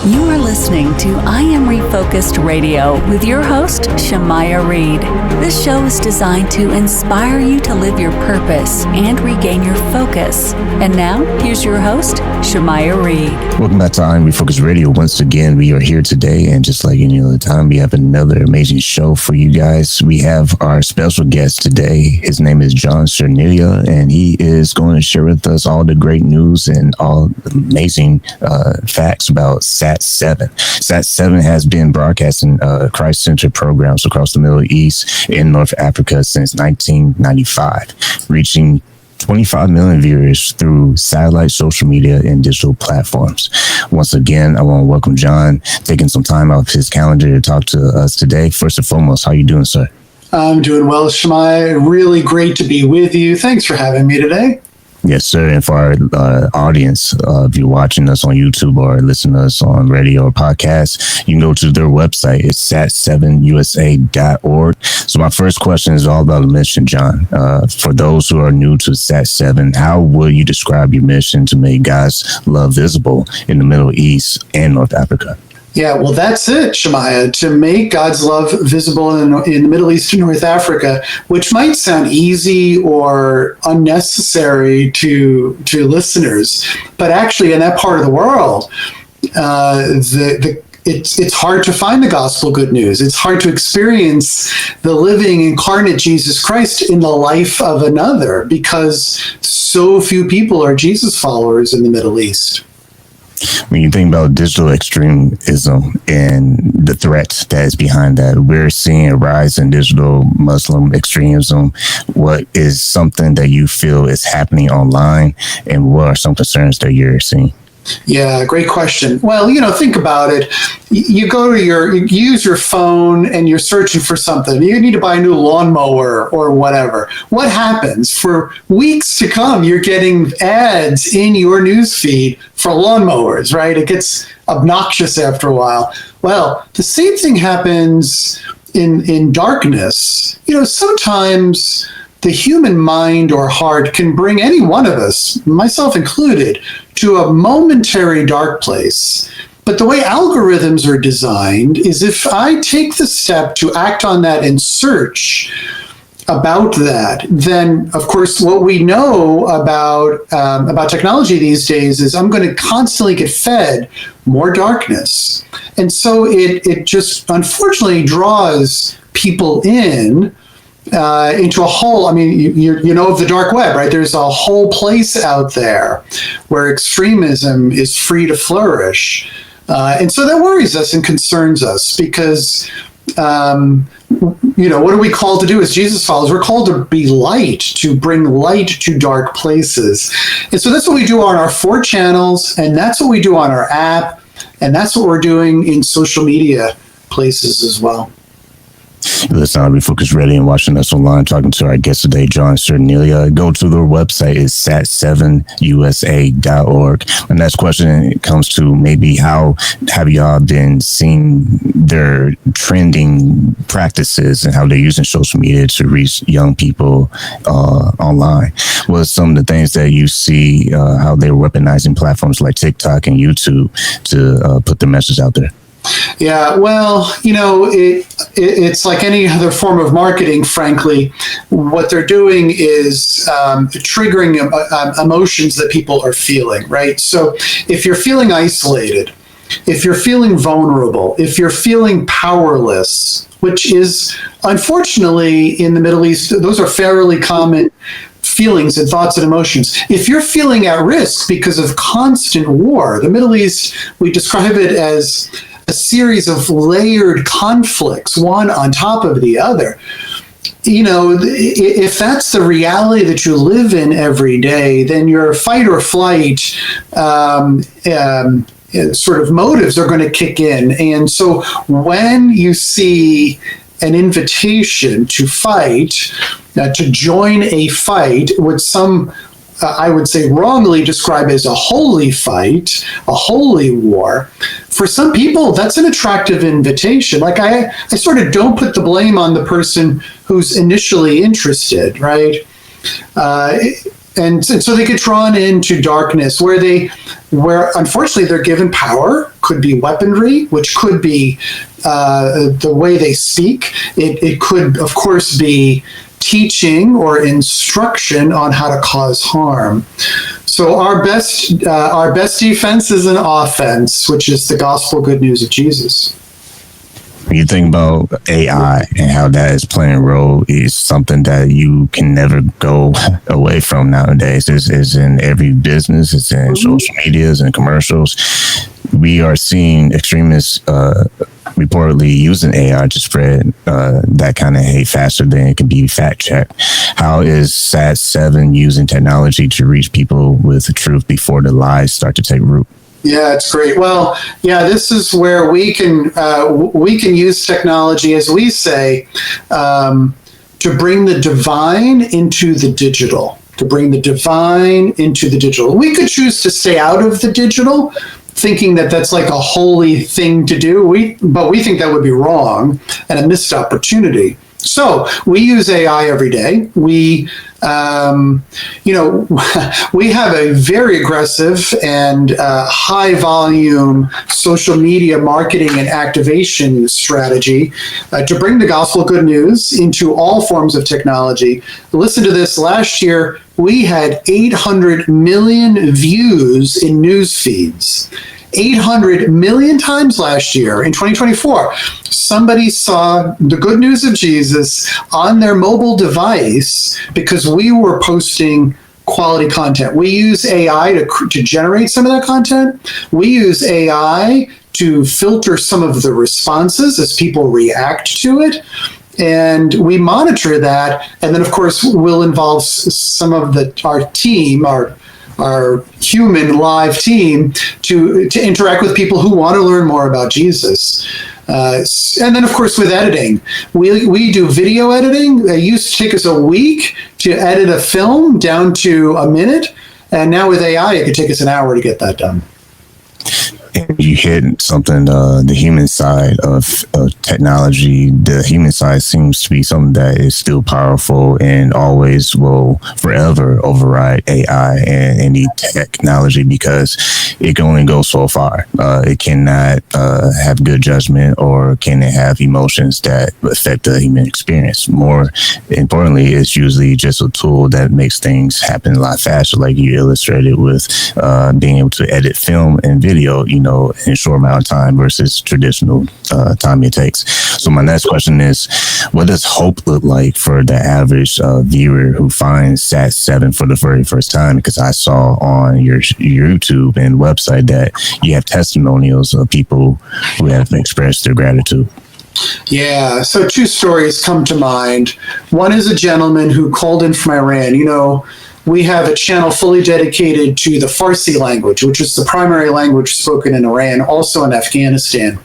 You are listening to I Am Refocused Radio with your host, Shemaya Reed. This show is designed to inspire you to live your purpose and regain your focus. And now, here's your host, Shemaya Reed. Welcome back to I Am Refocused Radio. Once again, we are here today, and just like any other time, we have another amazing show for you guys. We have our special guest today. His name is John Cerniglia, and he is going to share with us all the great news and all the amazing facts about SAT-7. SAT-7 has been broadcasting Christ-centered programs across the Middle East and North Africa since 1995, reaching 25 million viewers through satellite, social media, and digital platforms. Once again, I want to welcome John, taking some time out of his calendar to talk to us today. First and foremost, how are you doing, sir? I'm doing well, Shemai. Really great to be with you. Thanks for having me today. Yes, sir. And for our audience, if you're watching us on YouTube or listening to us on radio or podcast, you can go to their website. It's SAT-7USA.org. So my first question is all about the mission, John. For those who are new to SAT-7, how will you describe your mission to make God's love visible in the Middle East and North Africa? Yeah, well, that's it, Shemaya, to make God's love visible in the Middle East and North Africa, which might sound easy or unnecessary to listeners, but actually in that part of the world, it's hard to find the gospel good news. It's hard to experience the living incarnate Jesus Christ in the life of another because so few people are Jesus followers in the Middle East. When you think about digital extremism and the threat that is behind that, we're seeing a rise in digital Muslim extremism. What is something that you feel is happening online, and what are some concerns that you're seeing? Yeah, great question. Well, think about it. You use your phone and you're searching for something. You need to buy a new lawnmower or whatever. What happens? For weeks to come, you're getting ads in your newsfeed for lawnmowers, right? It gets obnoxious after a while. Well, the same thing happens in darkness. Sometimes the human mind or heart can bring any one of us, myself included, to a momentary dark place. But the way algorithms are designed is if I take the step to act on that and search about that, then, of course, what we know about technology these days is I'm going to constantly get fed more darkness. And so it just unfortunately draws people into a whole, you know of the dark web, right? There's a whole place out there where extremism is free to flourish. And so that worries us and concerns us because, what are we called to do as Jesus followers? We're called to be light, to bring light to dark places. And so that's what we do on our 4 channels, and that's what we do on our app, and that's what we're doing in social media places as well. Listen, I Refocused Radio and watching us online, talking to our guest today, John Cerniglia. Go to their website, it's SAT-7USA.org. My next question comes to maybe how have y'all been seeing their trending practices and how they're using social media to reach young people online? What are some of the things that you see, how they're weaponizing platforms like TikTok and YouTube to put their message out there? Yeah, well, it's like any other form of marketing, frankly. What they're doing is triggering emotions that people are feeling, right? So if you're feeling isolated, if you're feeling vulnerable, if you're feeling powerless, which is unfortunately in the Middle East, those are fairly common feelings and thoughts and emotions. If you're feeling at risk because of constant war, the Middle East, we describe it as a series of layered conflicts, one on top of the other. If that's the reality that you live in every day, then your fight or flight sort of motives are going to kick in. And so when you see an invitation to fight, to join a fight, which some I would say wrongly describe as a holy fight, a holy war. For some people, that's an attractive invitation. Like I sort of don't put the blame on the person who's initially interested, right? and so they get drawn into darkness where unfortunately they're given power. Could be weaponry, which could be the way they speak. It could, of course, be teaching or instruction on how to cause harm. So our best defense is an offense, which is the gospel good news of Jesus. When you think about AI and how that is playing a role, is something that you can never go away from nowadays. It's in every business, it's in social medias and commercials. We are seeing extremists reportedly using AI to spread that kind of hate faster than it can be fact checked. How is SAT-7 using technology to reach people with the truth before the lies start to take root? Yeah, it's great. Well, yeah, this is where we can use technology, as we say, to bring the divine into the digital. We could choose to stay out of the digital, thinking that that's like a holy thing to do. But we think that would be wrong and a missed opportunity. So we use AI every day. We have a very aggressive and high volume social media marketing and activation strategy to bring the gospel good news into all forms of technology. Listen to this. Last year, we had 800 million views in news feeds. 800 million times last year in 2024. Somebody saw the good news of Jesus on their mobile device because we were posting quality content. We use AI to generate some of that content. We use AI to filter some of the responses as people react to it. And we monitor that. And then, of course, we'll involve some of our team, our human live team to interact with people who want to learn more about Jesus. And then, of course, with editing, we do video editing. It used to take us a week to edit a film down to a minute. And now with AI, it could take us an hour to get that done. And you hit something, the human side of technology. The human side seems to be something that is still powerful and always will forever override AI and any technology, because it can only go so far. It cannot have good judgment, or can it have emotions that affect the human experience. More importantly, it's usually just a tool that makes things happen a lot faster, like you illustrated with being able to edit film and video, in a short amount of time versus traditional time it takes. So my next question is, what does hope look like for the average viewer who finds SAT-7 for the very first time? Because I saw on your YouTube and website that you have testimonials of people who have expressed their gratitude. Yeah, so two stories come to mind. One is a gentleman who called in from Iran. We have a channel fully dedicated to the Farsi language, which is the primary language spoken in Iran, also in Afghanistan.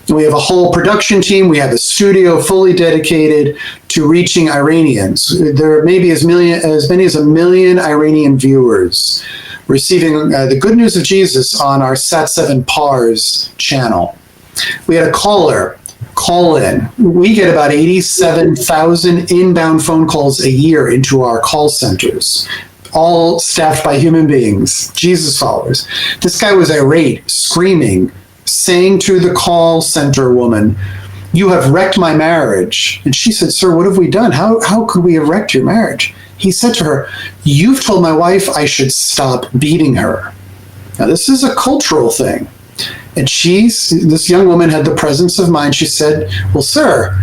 We have a whole production team. We have a studio fully dedicated to reaching Iranians. There may be as many as 1 million Iranian viewers receiving the good news of Jesus on our SAT-7 PARS channel. We had a call in. We get about 87,000 inbound phone calls a year into our call centers, all staffed by human beings, Jesus followers. This guy was irate, screaming, saying to the call center woman, "You have wrecked my marriage." And she said, "Sir, what have we done? How could we have wrecked your marriage?" He said to her, "You've told my wife I should stop beating her." Now, this is a cultural thing. And this young woman had the presence of mind. She said, "Well, sir,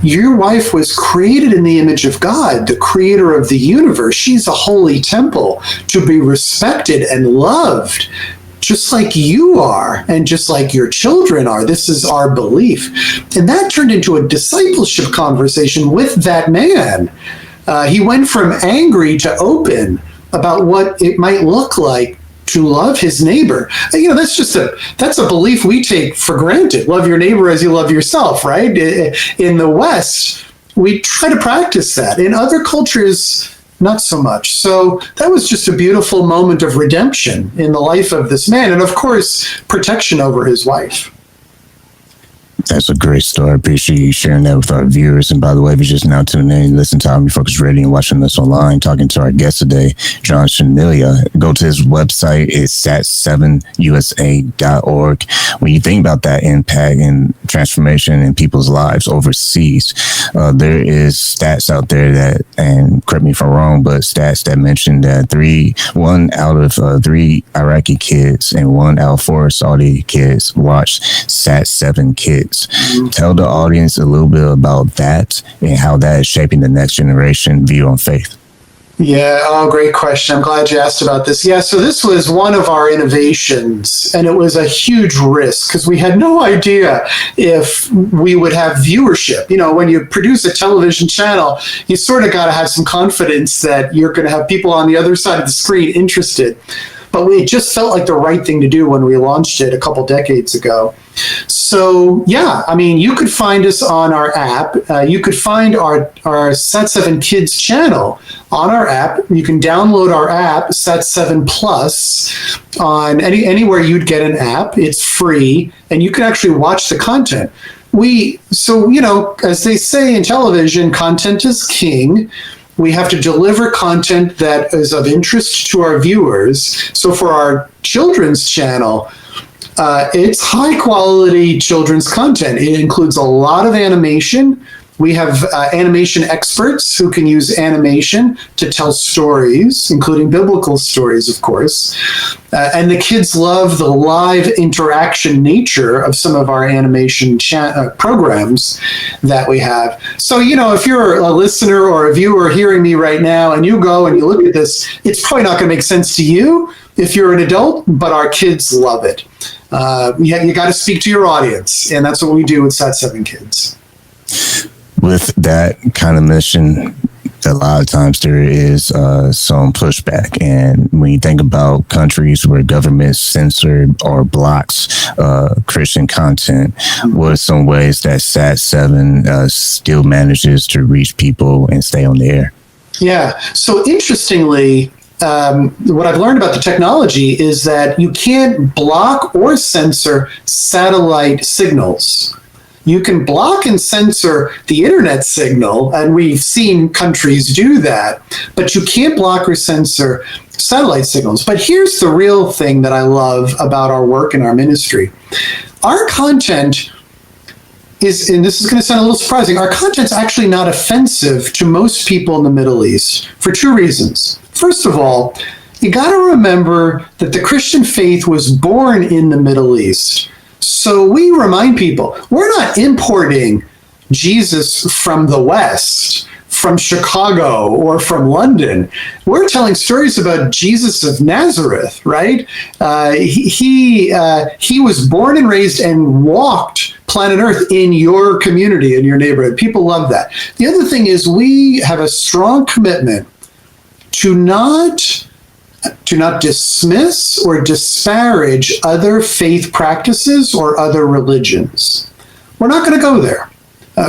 your wife was created in the image of God, the creator of the universe. She's a holy temple to be respected and loved, just like you are, and just like your children are. This is our belief." And that turned into a discipleship conversation with that man. He went from angry to open about what it might look like to love his neighbor. That's a belief we take for granted. Love your neighbor as you love yourself, right? In the West, we try to practice that. In other cultures, not so much. So that was just a beautiful moment of redemption in the life of this man. And of course, protection over his wife. That's a great story. I appreciate you sharing that with our viewers. And by the way, if you're just now tuning in, listen to I Am Refocused Radio and watching us online, talking to our guest today, John Cerniglia. Go to his website. It's SAT-7USA.org. When you think about that impact and transformation in people's lives overseas, there is stats out there that, and correct me if I'm wrong, but stats that mention that 1 out of 3 Iraqi kids and 1 out of 4 Saudi kids watch SAT-7 Kids. Tell the audience a little bit about that and how that is shaping the next generation view on faith. Yeah, great question. I'm glad you asked about this. Yeah, so this was one of our innovations, and it was a huge risk because we had no idea if we would have viewership. You know, when you produce a television channel, you sort of got to have some confidence that you're going to have people on the other side of the screen interested. But it just felt like the right thing to do when we launched it a couple decades ago. So, yeah, I mean, you could find us on our app. You could find our SAT-7 Kids channel on our app. You can download our app, SAT-7 Plus, on anywhere you'd get an app. It's free, and you can actually watch the content. So, you know, as they say in television, content is king. We have to deliver content that is of interest to our viewers. So for our children's channel, it's high quality children's content. It includes a lot of animation. We have animation experts who can use animation to tell stories, including biblical stories, of course. And the kids love the live interaction nature of some of our animation programs that we have. So, you know, if you're a listener or a viewer hearing me right now and you go and you look at this, it's probably not going to make sense to you if you're an adult, but our kids love it. You got to speak to your audience, and that's what we do with SAT-7 Kids. With that kind of mission, a lot of times there is some pushback. And when you think about countries where governments censor or blocks Christian content, what are some ways that SAT-7 still manages to reach people and stay on the air? Yeah. So interestingly, what I've learned about the technology is that you can't block or censor satellite signals. You can block and censor the internet signal, and we've seen countries do that, but you can't block or censor satellite signals. But here's the real thing that I love about our work and our ministry. Our content is, and this is going to sound a little surprising, our content's actually not offensive to most people in the Middle East for 2 reasons. First of all, you got to remember that the Christian faith was born in the Middle East. So we remind people, we're not importing Jesus from the West, from Chicago, or from London. We're telling stories about Jesus of Nazareth, right? He was born and raised and walked planet Earth in your community, in your neighborhood. People love that. The other thing is we have a strong commitment to not dismiss or disparage other faith practices or other religions. We're not going to go there.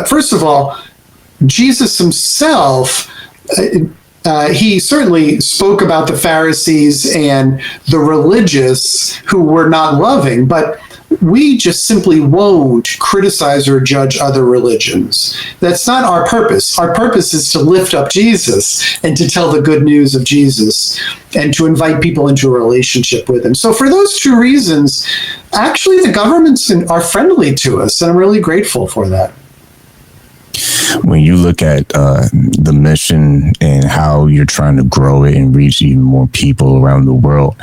First of all, Jesus himself, he certainly spoke about the Pharisees and the religious who were not loving, but we just simply won't criticize or judge other religions. That's not our purpose. Our purpose is to lift up Jesus and to tell the good news of Jesus and to invite people into a relationship with him. So for those 2 reasons, actually the governments are friendly to us, and I'm really grateful for that. When you look at the mission and how you're trying to grow it and reach even more people around the world,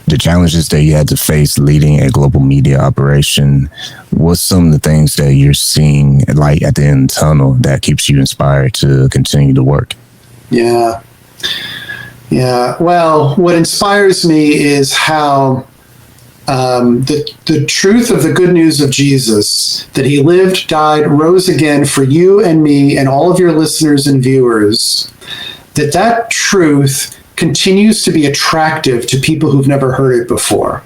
the challenges that you had to face leading a global media operation, what's some of the things that you're seeing light at the end of the tunnel that keeps you inspired to continue to work? Yeah. Well, what inspires me is how the truth of the good news of Jesus, that he lived, died, rose again for you and me and all of your listeners and viewers, that truth continues to be attractive to people who've never heard it before.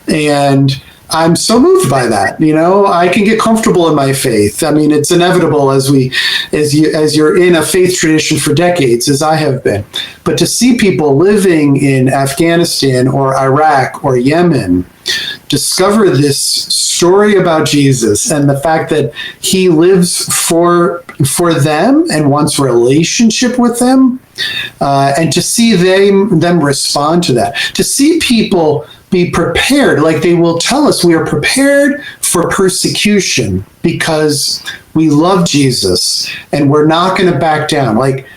And I'm so moved by that. You know, I can get comfortable in my faith. I mean, it's inevitable as you're in a faith tradition for decades, as I have been. But to see people living in Afghanistan or Iraq or Yemen, discover this story about Jesus and the fact that he lives for them and wants relationship with them, and to see them respond to that, to see people be prepared, like they will tell us, we are prepared for persecution because we love Jesus and we're not going to back down. Like,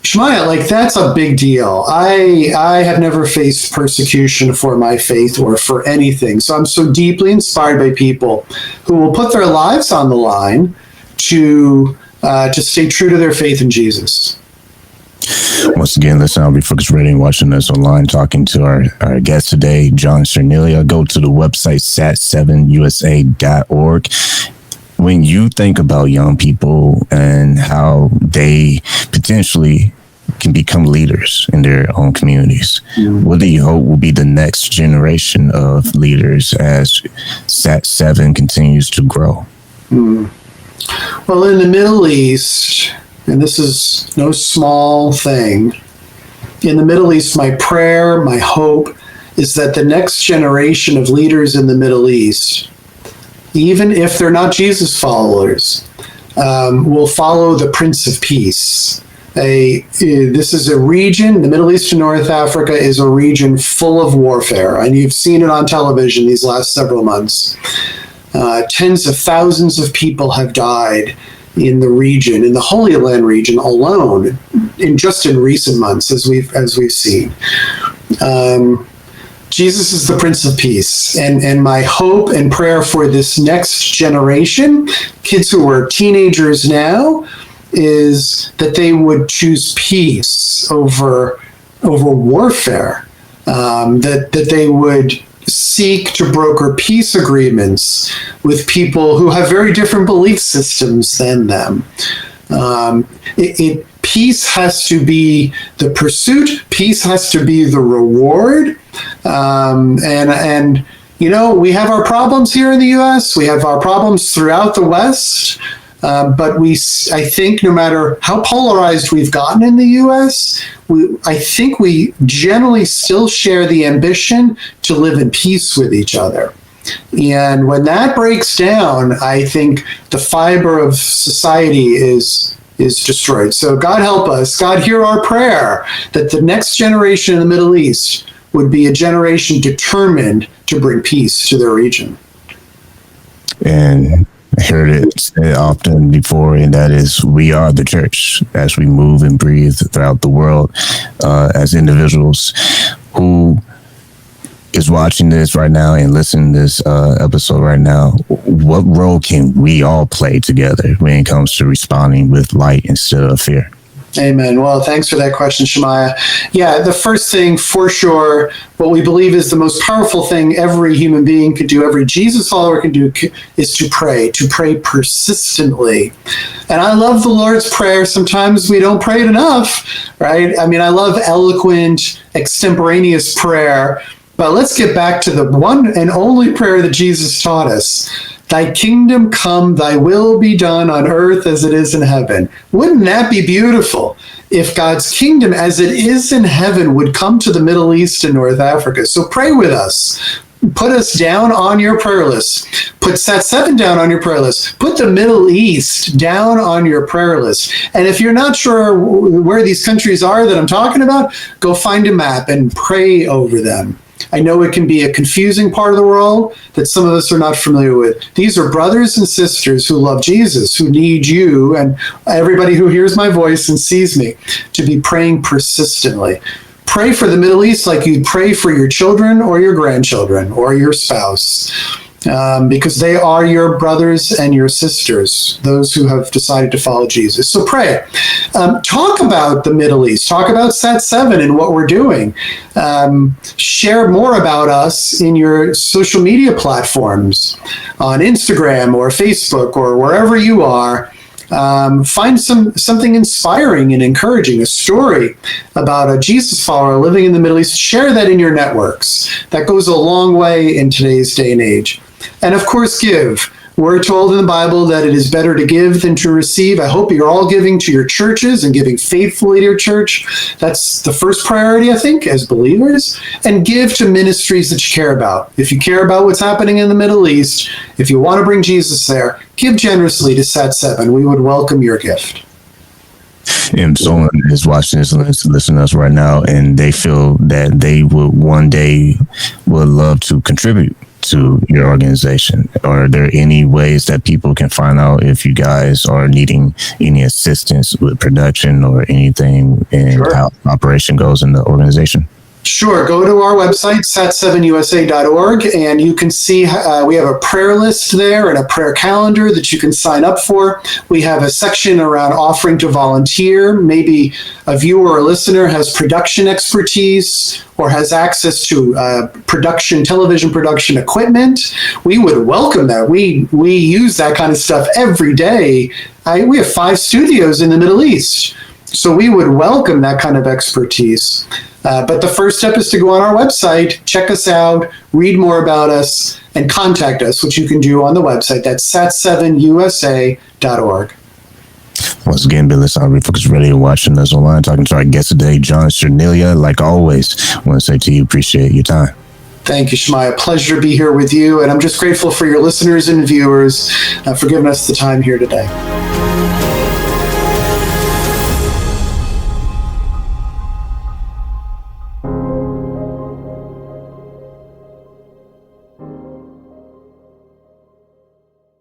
Shemaiah, like, that's a big deal. I have never faced persecution for my faith or for anything. So I'm so deeply inspired by people who will put their lives on the line to stay true to their faith in Jesus. Once again, listen, I'll be Refocused Radio, watching us online, talking to our guest today, John Cerniglia. Go to the website, SAT-7USA.org. When you think about young people and how they potentially can become leaders in their own communities, what do you hope will be the next generation of leaders as SAT-7 continues to grow? Well, in the Middle East, and this is no small thing, in the Middle East, my prayer, my hope is that the next generation of leaders in the Middle East, even if they're not Jesus followers, will follow the Prince of Peace. This is a region, the Middle East and North Africa is a region full of warfare, and you've seen it on television these last several months. Tens of thousands of people have died in the region, in the Holy Land region alone, in recent months, as we've seen. Jesus is the Prince of Peace, and my hope and prayer for this next generation, kids who are teenagers now, is that they would choose peace over warfare, that they would seek to broker peace agreements with people who have very different belief systems than them. Peace has to be the pursuit. Peace has to be the reward. And you know, we have our problems here in the U.S. We have our problems throughout the West. But I think no matter how polarized we've gotten in the U.S., I think we generally still share the ambition to live in peace with each other. And when that breaks down, I think the fiber of society is destroyed. So God help us. God, hear our prayer that the next generation in the Middle East would be a generation determined to bring peace to their region. And I heard it said often before, and that is, we are the church as we move and breathe throughout the world, as individuals. Who is watching this right now and listening to this episode right now, what role can we all play together when it comes to responding with light instead of fear? Amen. Well, thanks for that question, Shemaiah. Yeah, the first thing, for sure, what we believe is the most powerful thing every human being could do, every Jesus follower can do, is to pray persistently. And I love the Lord's Prayer. Sometimes we don't pray it enough, right? I mean, I love eloquent, extemporaneous prayer, but let's get back to the one and only prayer that Jesus taught us. Thy kingdom come, thy will be done on earth as it is in heaven. Wouldn't that be beautiful if God's kingdom as it is in heaven would come to the Middle East and North Africa? So pray with us. Put us down on your prayer list. Put SAT-7 down on your prayer list. Put the Middle East down on your prayer list. And if you're not sure where these countries are that I'm talking about, go find a map and pray over them. I know it can be a confusing part of the world that some of us are not familiar with. These are brothers and sisters who love Jesus, who need you and everybody who hears my voice and sees me to be praying persistently. Pray for the Middle East like you pray for your children or your grandchildren or your spouse, because they are your brothers and your sisters, those who have decided to follow Jesus. So pray. Talk about the Middle East. Talk about SAT-7 and what we're doing. Share more about us in your social media platforms, on Instagram or Facebook or wherever you are. Find something inspiring and encouraging, a story about a Jesus follower living in the Middle East. Share that in your networks. That goes a long way in today's day and age. And of course, give. We're told in the Bible that it is better to give than to receive. I hope you're all giving to your churches and giving faithfully to your church. That's the first priority, I think, as believers. And give to ministries that you care about. If you care about what's happening in the Middle East, if you want to bring Jesus there, give generously to SAT-7. We would welcome your gift. If someone is watching this and listening to us right now, and they feel that they would one day would love to contribute to your organization, are there any ways that people can find out if you guys are needing any assistance with production or anything and how operation goes in the organization? Sure. Go to our website, SAT7USA.org, and you can see we have a prayer list there and a prayer calendar that you can sign up for. We have a section around offering to volunteer. Maybe a viewer or listener has production expertise or has access to television production equipment. We would welcome that. We use that kind of stuff every day. We have 5 studios in the Middle East. So we would welcome that kind of expertise. But the first step is to go on our website, check us out, read more about us, and contact us, which you can do on the website. That's SAT7USA.org. Once again, been listening to Refocused Radio, watching us online, talking to our guest today, John Cerniglia. Like always, I want to say to you, appreciate your time. Thank you, Shemaiah. Pleasure to be here with you. And I'm just grateful for your listeners and viewers for giving us the time here today.